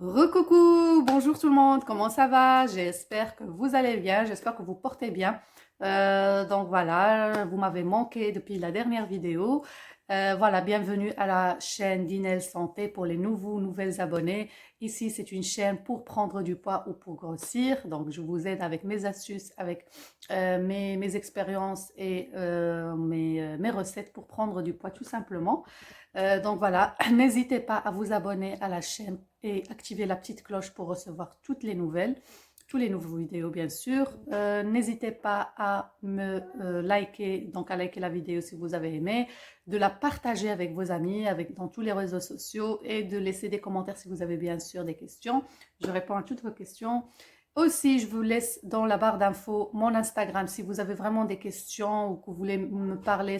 Recoucou, bonjour tout le monde, comment ça va? J'espère que vous allez bien, j'espère que vous portez bien. Donc voilà, vous m'avez manqué depuis la dernière vidéo. Voilà, bienvenue à la chaîne d'Inel Santé pour les nouvelles abonnés. Ici, c'est une chaîne pour prendre du poids ou pour grossir. Donc, je vous aide avec mes astuces, avec mes expériences et mes recettes pour prendre du poids tout simplement. Donc voilà, n'hésitez pas à vous abonner à la chaîne et activer la petite cloche pour recevoir toutes les nouvelles, tous les nouveaux vidéos bien sûr. N'hésitez pas à me liker, donc à liker la vidéo si vous avez aimé, de la partager avec vos amis, dans tous les réseaux sociaux et de laisser des commentaires si vous avez bien sûr des questions. Je réponds à toutes vos questions. Aussi, je vous laisse dans la barre d'infos mon Instagram si vous avez vraiment des questions ou que vous voulez me parler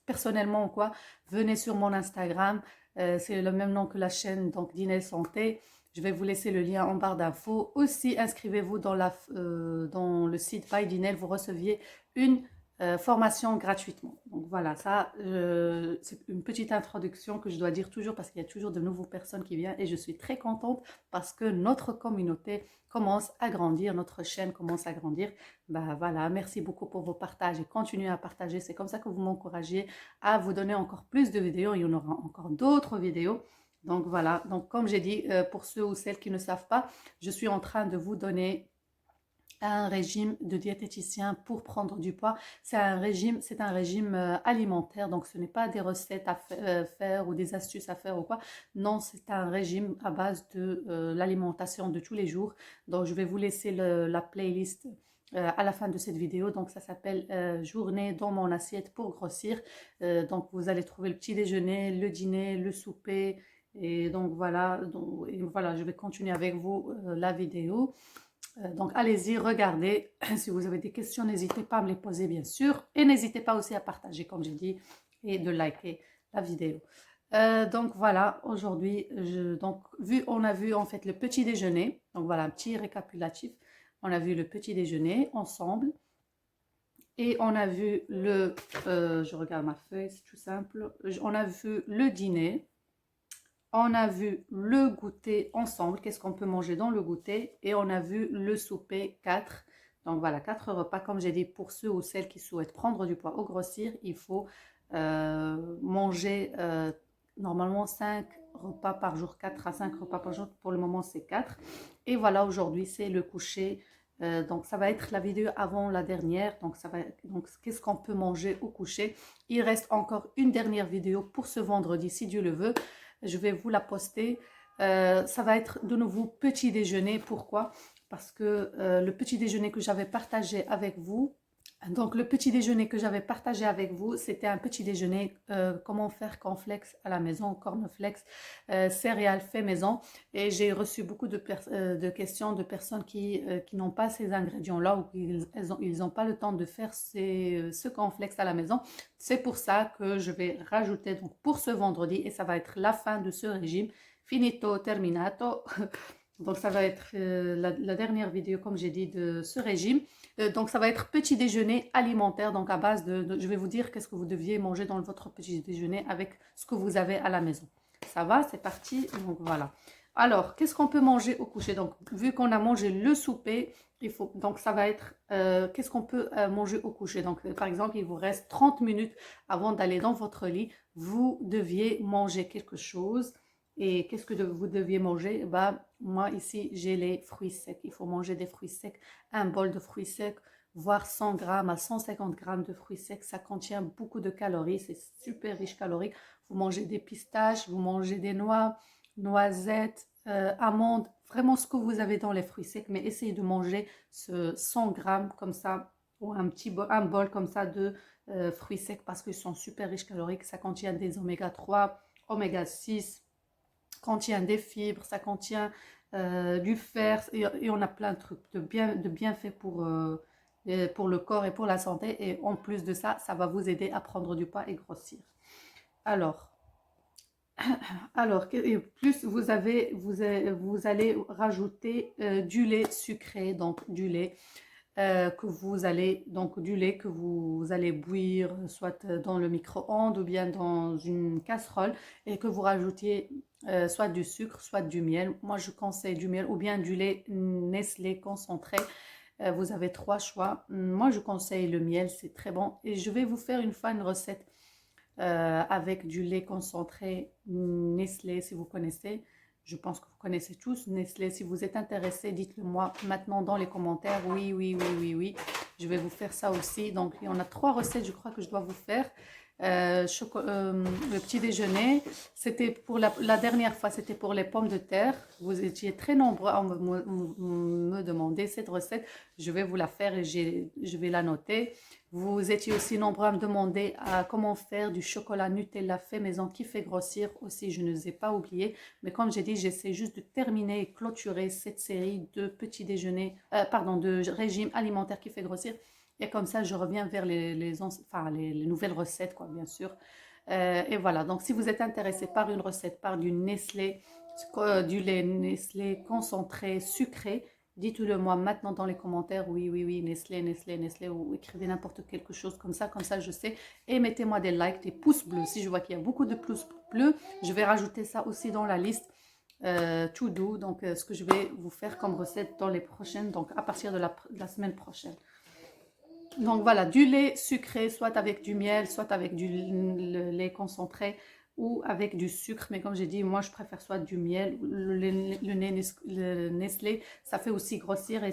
personnellement ou quoi. Venez sur mon Instagram. C'est le même nom que la chaîne, donc Dîner Santé. Je vais vous laisser le lien en barre d'infos. Aussi, inscrivez-vous dans le site By Dinel. Vous receviez une formation gratuitement. Donc voilà, ça, c'est une petite introduction que je dois dire toujours parce qu'il y a toujours de nouvelles personnes qui viennent et je suis très contente parce que notre communauté commence à grandir, notre chaîne commence à grandir. Bah voilà, merci beaucoup pour vos partages et continuez à partager. C'est comme ça que vous m'encouragez à vous donner encore plus de vidéos. Il y en aura encore d'autres vidéos. Donc voilà, donc comme j'ai dit, pour ceux ou celles qui ne savent pas, je suis en train de vous donner un régime de diététicien pour prendre du poids. C'est un régime alimentaire, donc ce n'est pas des recettes à faire ou des astuces à faire ou quoi. Non, c'est un régime à base de l'alimentation de tous les jours. Donc je vais vous laisser la playlist à la fin de cette vidéo. Donc ça s'appelle Journée dans mon assiette pour grossir. Donc vous allez trouver le petit déjeuner, le dîner, le souper. Et donc voilà, je vais continuer avec vous la vidéo. Donc allez-y, regardez. Si vous avez des questions, n'hésitez pas à me les poser bien sûr. Et n'hésitez pas aussi à partager, comme j'ai dit, et de liker la vidéo. Donc voilà, aujourd'hui, on a vu en fait le petit déjeuner. Donc voilà, un petit récapitulatif. On a vu le petit déjeuner ensemble. Et on a vu je regarde ma feuille, c'est tout simple. On a vu le dîner. On a vu le goûter ensemble, qu'est-ce qu'on peut manger dans le goûter, et on a vu le souper 4. Donc voilà, 4 repas, comme j'ai dit, pour ceux ou celles qui souhaitent prendre du poids ou grossir, il faut manger normalement 5 repas par jour, 4 à 5 repas par jour, pour le moment c'est 4. Et voilà, aujourd'hui c'est le coucher. Donc ça va être la vidéo avant la dernière, donc qu'est-ce qu'on peut manger au coucher. Il reste encore une dernière vidéo pour ce vendredi, si Dieu le veut. Je vais vous la poster. Ça va être de nouveau petit déjeuner. Pourquoi? Parce que le petit déjeuner que j'avais partagé avec vous, donc le petit déjeuner que j'avais partagé avec vous, c'était un petit déjeuner, comment faire cornflakes à la maison, cornflakes, céréales fait maison. Et j'ai reçu beaucoup de questions de personnes qui n'ont pas ces ingrédients-là ou ils n'ont pas le temps de faire ce cornflakes à la maison. C'est pour ça que je vais rajouter donc pour ce vendredi et ça va être la fin de ce régime. Finito, terminato. Donc ça va être la dernière vidéo comme j'ai dit de ce régime. Donc ça va être petit déjeuner alimentaire, donc à base je vais vous dire qu'est-ce que vous deviez manger dans votre petit déjeuner avec ce que vous avez à la maison. Ça va, c'est parti. Donc voilà. Alors, qu'est-ce qu'on peut manger au coucher? Donc, vu qu'on a mangé le souper, donc ça va être, qu'est-ce qu'on peut manger au coucher? Donc, par exemple, il vous reste 30 minutes avant d'aller dans votre lit. Vous deviez manger quelque chose. Et qu'est-ce que vous deviez manger? Bah, moi, ici, j'ai les fruits secs. Il faut manger des fruits secs, un bol de fruits secs, voire 100 grammes à 150 grammes de fruits secs. Ça contient beaucoup de calories. C'est super riche calorique. Vous mangez des pistaches, vous mangez des noix, noisettes, amandes, vraiment ce que vous avez dans les fruits secs, mais essayez de manger ce 100 grammes comme ça, ou un bol comme ça de fruits secs parce qu'ils sont super riches caloriques. Ça contient des oméga 3, oméga 6, contient des fibres, ça contient du fer, et on a plein de trucs, de bienfaits pour le corps et pour la santé. Et en plus de ça, ça va vous aider à prendre du poids et grossir. Alors, et plus vous allez rajouter du lait sucré, donc du lait. que vous allez, donc du lait que vous allez bouillir, soit dans le micro-ondes ou bien dans une casserole, et que vous rajoutiez soit du sucre, soit du miel. Moi, je conseille du miel ou bien du lait Nestlé concentré. Vous avez trois choix. Moi, je conseille le miel, c'est très bon. Et je vais vous faire une fois une recette avec du lait concentré Nestlé, si vous connaissez. Je pense que vous connaissez tous Nestlé. Si vous êtes intéressé, dites-le moi maintenant dans les commentaires. Oui, oui, oui, oui, oui. Je vais vous faire ça aussi. Donc, il y en a trois recettes, je crois, que je dois vous faire. Le petit déjeuner, c'était pour la dernière fois, c'était pour les pommes de terre. Vous étiez très nombreux à me demander cette recette. Je vais vous la faire et je vais la noter. Vous étiez aussi nombreux à me demander comment faire du chocolat Nutella fait maison qui fait grossir. Aussi, je ne les ai pas oubliés. Mais comme j'ai dit, j'essaie juste de terminer et clôturer cette série de petits déjeuners, pardon, de régime alimentaire qui fait grossir. Et comme ça, je reviens vers les nouvelles recettes, quoi, bien sûr. Et voilà, donc si vous êtes intéressé par une recette, par du Nestlé, du lait Nestlé concentré, sucré, dites-le moi maintenant dans les commentaires. Oui, oui, oui, Nestlé, Nestlé, Nestlé, ou écrivez n'importe quelque chose comme ça je sais. Et mettez-moi des likes, des pouces bleus. Si je vois qu'il y a beaucoup de pouces bleus, je vais rajouter ça aussi dans la liste to do. Donc, ce que je vais vous faire comme recette dans les prochaines, donc à partir de la semaine prochaine. Donc voilà, du lait sucré, soit avec du miel, soit avec du lait concentré ou avec du sucre. Mais comme j'ai dit, moi je préfère soit du miel, le Nestlé, ça fait aussi grossir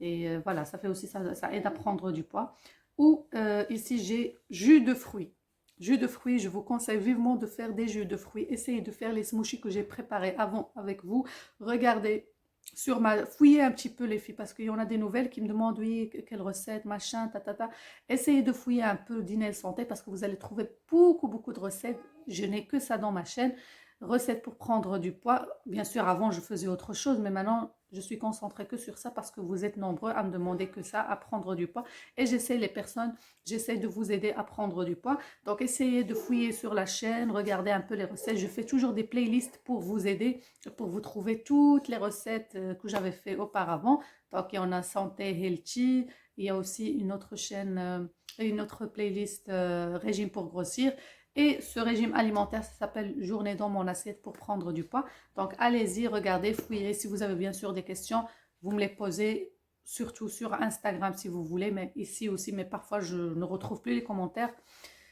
et voilà, ça fait aussi ça aide à prendre du poids. Ou ici j'ai jus de fruits. Jus de fruits, je vous conseille vivement de faire des jus de fruits. Essayez de faire les smoothies que j'ai préparés avant avec vous. Regardez fouiller un petit peu les filles parce qu'il y en a des nouvelles qui me demandent oui quelle recette machin ta. Essayez de fouiller un peu Dîner Santé parce que vous allez trouver beaucoup de recettes. Je n'ai que ça dans ma chaîne, recettes pour prendre du poids. Bien sûr avant je faisais autre chose, mais maintenant je suis concentrée que sur ça parce que vous êtes nombreux à me demander que ça, à prendre du poids, et j'essaie de vous aider à prendre du poids. Donc essayez de fouiller sur la chaîne, regardez un peu les recettes. Je fais toujours des playlists pour vous aider, pour vous trouver toutes les recettes que j'avais fait auparavant. Donc il y en a santé, healthy, il y a aussi une autre chaîne, une autre playlist régime pour grossir. Et ce régime alimentaire, ça s'appelle Journée dans mon assiette pour prendre du poids. Donc allez-y, regardez, fouillez. Si vous avez bien sûr des questions, vous me les posez surtout sur Instagram si vous voulez, mais ici aussi, mais parfois je ne retrouve plus les commentaires.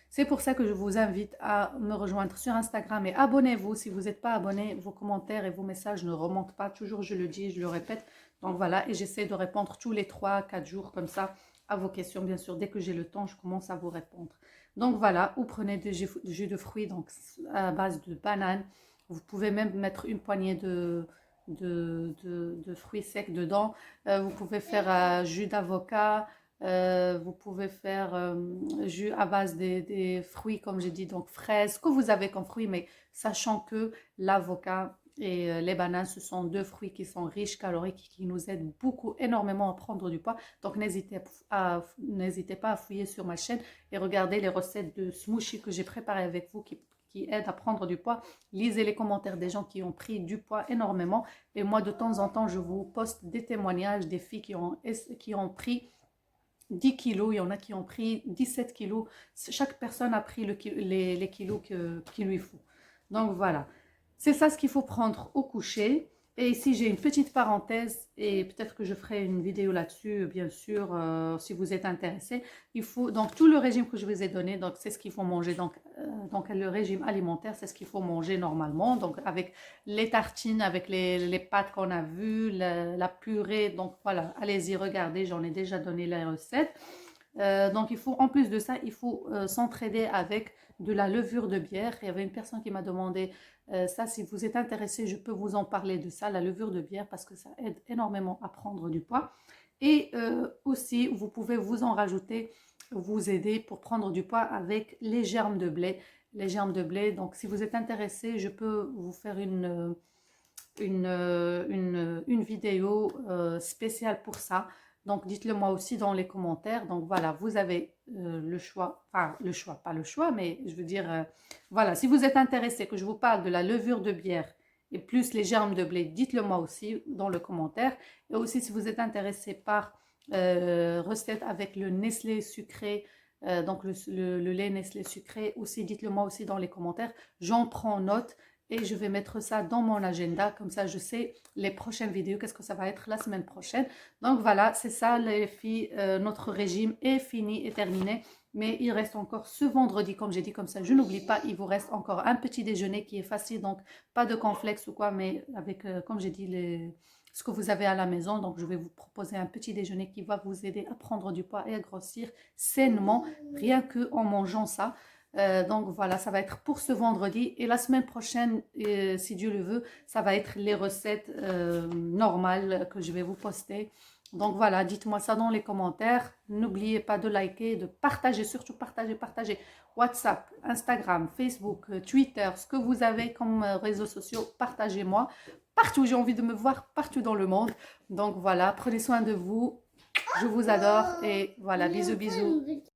C'est pour ça que je vous invite à me rejoindre sur Instagram et abonnez-vous. Si vous n'êtes pas abonné, vos commentaires et vos messages ne remontent pas. Toujours, je le dis, je le répète. Donc voilà, et j'essaie de répondre tous les 3-4 jours comme ça à vos questions. Bien sûr, dès que j'ai le temps, je commence à vous répondre. Donc voilà, ou prenez du jus de fruits donc à base de bananes. Vous pouvez même mettre une poignée de fruits secs dedans. Vous pouvez faire jus d'avocat. Vous pouvez faire jus à base des fruits, comme j'ai dit, donc fraises, ce que vous avez comme fruits, mais sachant que l'avocat et les bananes, ce sont deux fruits qui sont riches, caloriques, qui nous aident beaucoup, énormément à prendre du poids. Donc n'hésitez pas à fouiller sur ma chaîne et regarder les recettes de smoothies que j'ai préparées avec vous qui aident à prendre du poids. Lisez les commentaires des gens qui ont pris du poids énormément. Et moi, de temps en temps, je vous poste des témoignages des filles qui ont pris 10 kilos, il y en a qui ont pris 17 kilos. Chaque personne a pris les kilos qu'il lui faut. Donc voilà, c'est ça ce qu'il faut prendre au coucher. Et ici, j'ai une petite parenthèse et peut-être que je ferai une vidéo là-dessus, bien sûr, si vous êtes intéressé. Il faut, donc, tout le régime que je vous ai donné, donc c'est ce qu'il faut manger. Donc, le régime alimentaire, c'est ce qu'il faut manger normalement. Donc, avec les tartines, avec les pâtes qu'on a vues, la purée. Donc, voilà, allez-y, regardez, j'en ai déjà donné la recette. Donc, en plus de ça, il faut s'entraider avec de la levure de bière. Il y avait une personne qui m'a demandé ça, si vous êtes intéressé, je peux vous en parler de ça, la levure de bière, parce que ça aide énormément à prendre du poids. Et aussi, vous pouvez vous en rajouter, vous aider pour prendre du poids avec les germes de blé. Les germes de blé, donc si vous êtes intéressé, je peux vous faire une vidéo spéciale pour ça. Donc, dites-le moi aussi dans les commentaires. Donc, voilà, vous avez le choix. Enfin, le choix, pas le choix, mais je veux dire, voilà, si vous êtes intéressé que je vous parle de la levure de bière et plus les germes de blé, dites-le moi aussi dans le commentaire. Et aussi, si vous êtes intéressé par recette avec le Nestlé sucré, donc le lait Nestlé sucré aussi, dites-le moi aussi dans les commentaires, j'en prends note et je vais mettre ça dans mon agenda, comme ça je sais les prochaines vidéos, qu'est-ce que ça va être la semaine prochaine. Donc voilà, c'est ça les filles, notre régime est fini et terminé. Mais il reste encore ce vendredi, comme j'ai dit, comme ça je n'oublie pas, il vous reste encore un petit déjeuner qui est facile, donc pas de complexe ou quoi, mais avec, comme j'ai dit, ce que vous avez à la maison. Donc je vais vous proposer un petit déjeuner qui va vous aider à prendre du poids et à grossir sainement, rien que en mangeant ça. Donc voilà, ça va être pour ce vendredi. Et la semaine prochaine, si Dieu le veut, ça va être les recettes normales que je vais vous poster. Donc voilà, dites-moi ça dans les commentaires. N'oubliez pas de liker, de partager, surtout partager, partager. WhatsApp, Instagram, Facebook, Twitter, ce que vous avez comme réseaux sociaux, partagez-moi. Partout, j'ai envie de me voir partout dans le monde. Donc voilà, prenez soin de vous. Je vous adore et voilà, bisous, bisous.